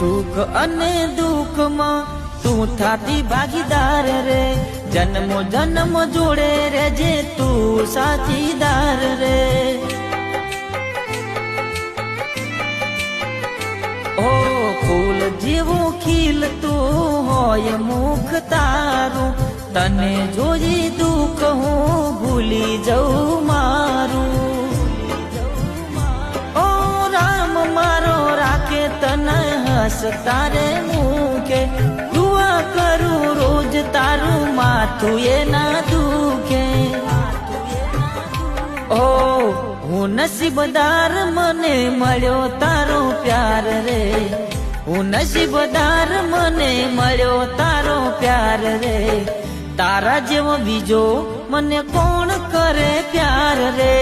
સુખ અને દુઃખમાં તું થાતી ભાગીદાર રે, જન્મો જન્મ જોડે રેજે તું સાથીદાર રે। ઓ ફૂલ જેવું ખીલતું હોય મુખ તારું, તને જોઈ દુઃખ હું ભૂલી જઉં મારું। ઓ રામ મારો રાખે તને હસતા રે મુખે, દુઆ કરું રોજ તારું માથું એ ના દુખે। ઓ હું નસીબદાર મને મળ્યો તારો પ્યાર રે, હું નસીબદાર મને મળ્યો તારો પ્યાર રે, તારા જેવો બીજો મને કોણ કરે પ્યાર રે।